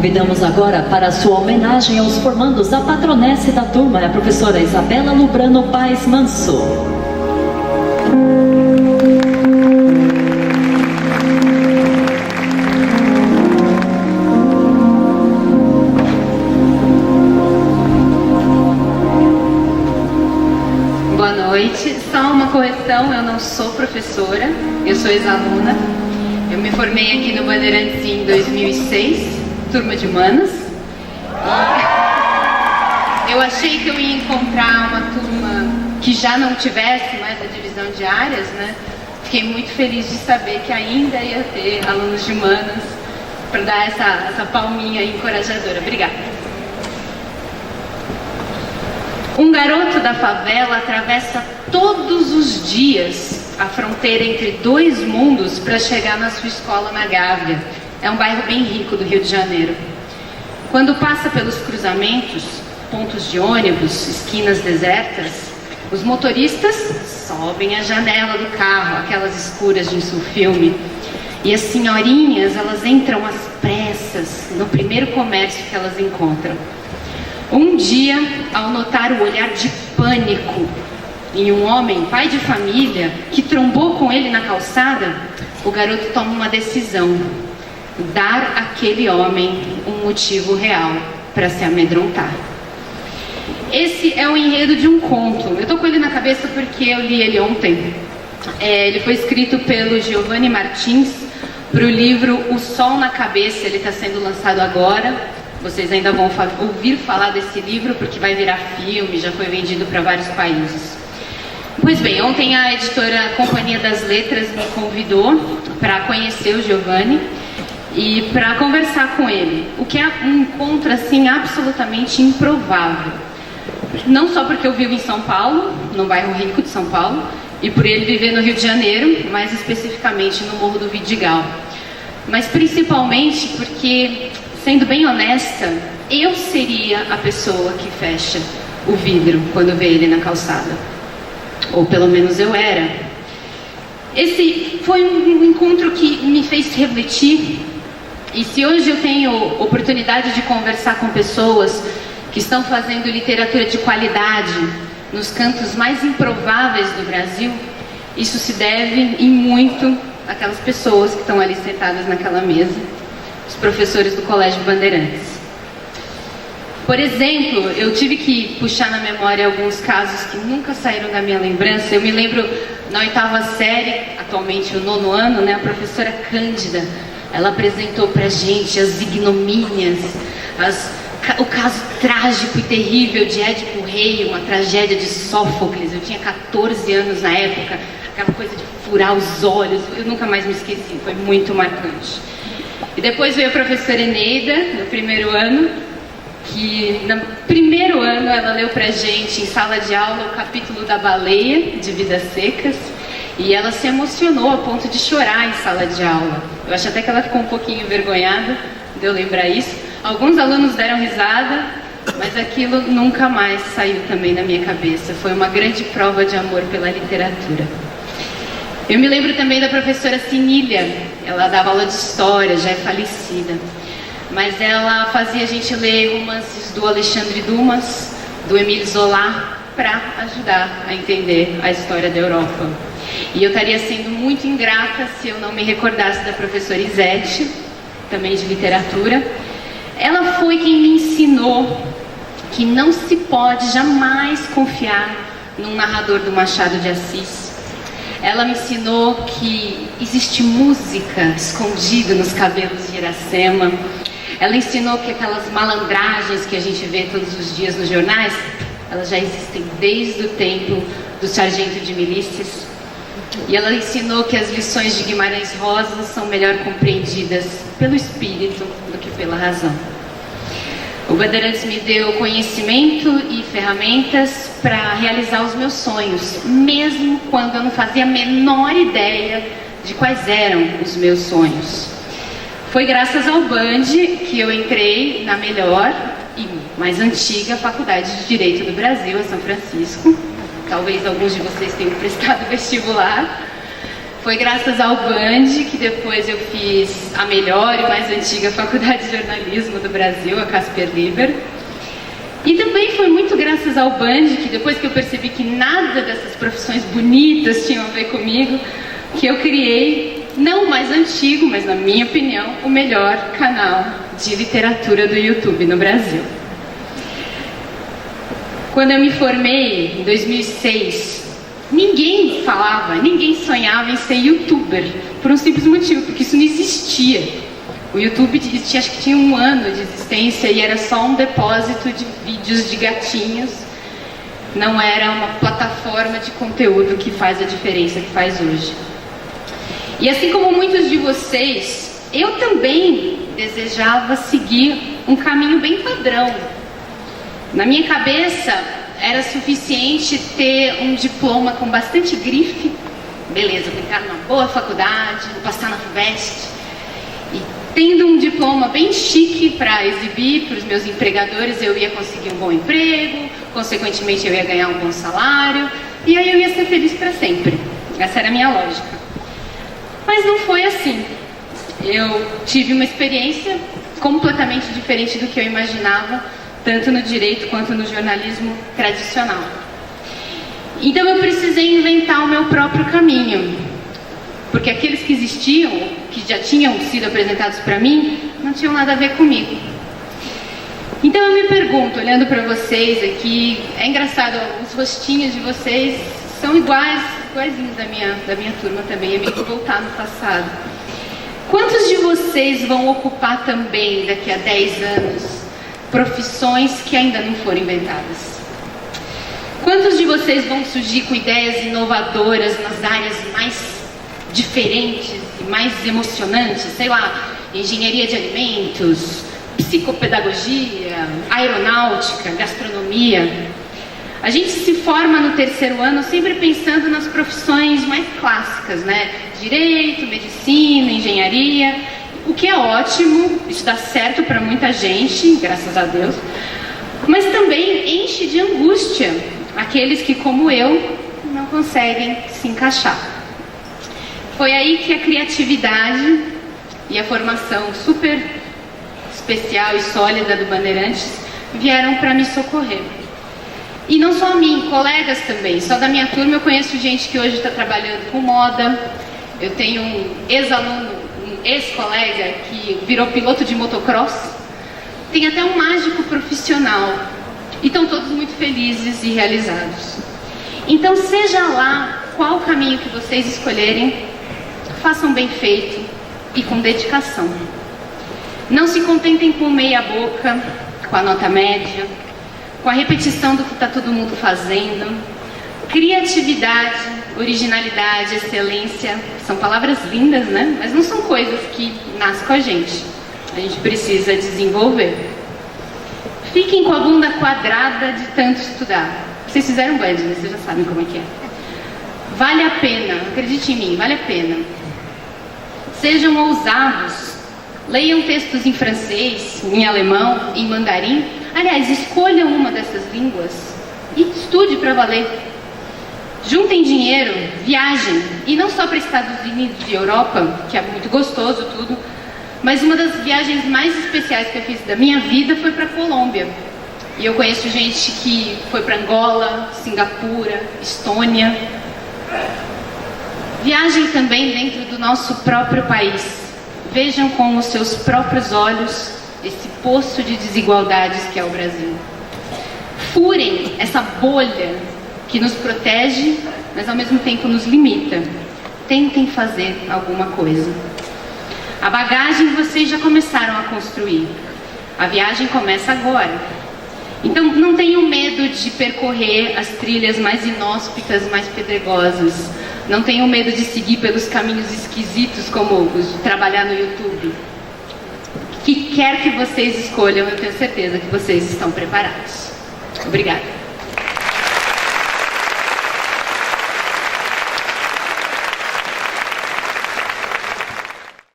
Convidamos agora para a sua homenagem aos formandos a patronesse da turma, a professora Isabela Lubrano Paes Manso. Boa noite. Só uma correção, eu não sou professora, eu sou ex-aluna. Eu me formei aqui no Bandeirantes em 2006, turma de Humanas. Eu achei que eu ia encontrar uma turma que já não tivesse mais a divisão de áreas, né? Fiquei muito feliz de saber que ainda ia ter alunos de Humanas para dar essa palminha encorajadora. Obrigada. Um garoto da favela atravessa todos os dias a fronteira entre dois mundos para chegar na sua escola na Gávea. É um bairro bem rico do Rio de Janeiro. Quando passa pelos cruzamentos, pontos de ônibus, esquinas desertas, os motoristas sobem a janela do carro, aquelas escuras de filme, e as senhorinhas, elas entram às pressas no primeiro comércio que elas encontram. Um dia, ao notar o olhar de pânico em um homem, pai de família, que trombou com ele na calçada, o garoto toma uma decisão: dar àquele homem um motivo real para se amedrontar. Esse é o enredo de um conto. Eu tô com ele na cabeça porque eu li ele ontem. Ele foi escrito pelo Giovanni Martins para o livro O Sol na Cabeça. Ele está sendo lançado agora. Vocês ainda vão ouvir falar desse livro porque vai virar filme, já foi vendido para vários países. Pois bem, ontem a editora Companhia das Letras me convidou para conhecer o Giovanni e para conversar com ele, o que é um encontro assim absolutamente improvável. Não só porque eu vivo em São Paulo, no bairro rico de São Paulo, e por ele viver no Rio de Janeiro, mais especificamente no Morro do Vidigal, mas principalmente porque, sendo bem honesta, eu seria a pessoa que fecha o vidro quando vê ele na calçada. Ou pelo menos eu era. Esse foi um encontro que me fez refletir. E se hoje eu tenho oportunidade de conversar com pessoas que estão fazendo literatura de qualidade nos cantos mais improváveis do Brasil, isso se deve em muito àquelas pessoas que estão ali sentadas naquela mesa, os professores do Colégio Bandeirantes. Por exemplo, eu tive que puxar na memória alguns casos que nunca saíram da minha lembrança. Eu me lembro, na 8ª série, atualmente o 9º ano, né, a professora Cândida, ela apresentou pra gente as ignomínias, o caso trágico e terrível de Édipo Rei, uma tragédia de Sófocles. Eu tinha 14 anos na época, aquela coisa de furar os olhos, eu nunca mais me esqueci, foi muito marcante. E depois veio a professora Eneida, no 1º ano, que no 1º ano ela leu pra gente em sala de aula o capítulo da baleia, de Vidas Secas, e ela se emocionou a ponto de chorar em sala de aula. Eu acho até que ela ficou um pouquinho envergonhada de eu lembrar isso. Alguns alunos deram risada, mas aquilo nunca mais saiu também da minha cabeça. Foi uma grande prova de amor pela literatura. Eu me lembro também da professora Sinília. Ela dava aula de história, já é falecida. Mas ela fazia a gente ler romances do Alexandre Dumas, do Émile Zola, para ajudar a entender a história da Europa. E eu estaria sendo muito ingrata se eu não me recordasse da professora Izete, também de literatura. Ela foi quem me ensinou que não se pode jamais confiar num narrador do Machado de Assis. Ela me ensinou que existe música escondida nos cabelos de Iracema. Ela ensinou que aquelas malandragens que a gente vê todos os dias nos jornais, elas já existem desde o tempo do sargento de milícias. E ela ensinou que as lições de Guimarães Rosa são melhor compreendidas pelo espírito do que pela razão. O Bandeirantes me deu conhecimento e ferramentas para realizar os meus sonhos, mesmo quando eu não fazia a menor ideia de quais eram os meus sonhos. Foi graças ao Band que eu entrei na melhor e mais antiga Faculdade de Direito do Brasil, a São Francisco. Talvez alguns de vocês tenham prestado vestibular. Foi graças ao Band que depois eu fiz a melhor e mais antiga faculdade de jornalismo do Brasil, a Casper Liber. E também foi muito graças ao Band que depois que eu percebi que nada dessas profissões bonitas tinham a ver comigo, que eu criei, não o mais antigo, mas na minha opinião, o melhor canal de literatura do YouTube no Brasil. Quando eu me formei, em 2006, ninguém falava, ninguém sonhava em ser youtuber, por um simples motivo, porque isso não existia. O YouTube acho que tinha 1 ano de existência e era só um depósito de vídeos de gatinhos, não era uma plataforma de conteúdo que faz a diferença que faz hoje. E assim como muitos de vocês, eu também desejava seguir um caminho bem padrão. Na minha cabeça, era suficiente ter um diploma com bastante grife, beleza, vou entrar numa boa faculdade, vou passar na FUVEST, e tendo um diploma bem chique para exibir para os meus empregadores, eu ia conseguir um bom emprego, consequentemente eu ia ganhar um bom salário, e aí eu ia ser feliz para sempre. Essa era a minha lógica. Mas não foi assim. Eu tive uma experiência completamente diferente do que eu imaginava, tanto no direito quanto no jornalismo tradicional. Então eu precisei inventar o meu próprio caminho, porque aqueles que existiam, que já tinham sido apresentados para mim, não tinham nada a ver comigo. Então eu me pergunto, olhando para vocês aqui, é engraçado, os rostinhos de vocês são iguaizinhos da minha turma também, é meio que voltar no passado. Quantos de vocês vão ocupar também, daqui a 10 anos, profissões que ainda não foram inventadas? Quantos de vocês vão surgir com ideias inovadoras nas áreas mais diferentes e mais emocionantes? Sei lá, engenharia de alimentos, psicopedagogia, aeronáutica, gastronomia. A gente se forma no 3º ano sempre pensando nas profissões mais clássicas, né? Direito, medicina, engenharia, o que é ótimo, isso dá certo para muita gente, graças a Deus, mas também enche de angústia aqueles que, como eu, não conseguem se encaixar. Foi aí que a criatividade e a formação super especial e sólida do Bandeirantes vieram para me socorrer. E não só a mim, colegas também. Só da minha turma eu conheço gente que hoje está trabalhando com moda. Eu tenho um ex-aluno, um ex-colega que virou piloto de motocross. Tem até um mágico profissional. E estão todos muito felizes e realizados. Então, seja lá qual caminho que vocês escolherem, façam bem feito e com dedicação. Não se contentem com meia boca, com a nota média, com a repetição do que está todo mundo fazendo. Criatividade, originalidade, excelência, são palavras lindas, né? Mas não são coisas que nascem com a gente. A gente precisa desenvolver. Fiquem com a bunda quadrada de tanto estudar. Vocês fizeram Band, né? Vocês já sabem como é que é. Vale a pena, acredite em mim, vale a pena. Sejam ousados. Leiam textos em francês, em alemão, em mandarim. Aliás, escolham uma dessas línguas e estude para valer. Juntem dinheiro, viajem. E não só para Estados Unidos e Europa, que é muito gostoso tudo, mas uma das viagens mais especiais que eu fiz da minha vida foi para a Colômbia. E eu conheço gente que foi para Angola, Singapura, Estônia. Viajem também dentro do nosso próprio país. Vejam com os seus próprios olhos esse poço de desigualdades que é o Brasil. Furem essa bolha que nos protege, mas ao mesmo tempo nos limita. Tentem fazer alguma coisa. A bagagem vocês já começaram a construir. A viagem começa agora. Então não tenham medo de percorrer as trilhas mais inóspitas, mais pedregosas. Não tenham medo de seguir pelos caminhos esquisitos, como trabalhar no YouTube. O que quer que vocês escolham, eu tenho certeza que vocês estão preparados. Obrigada.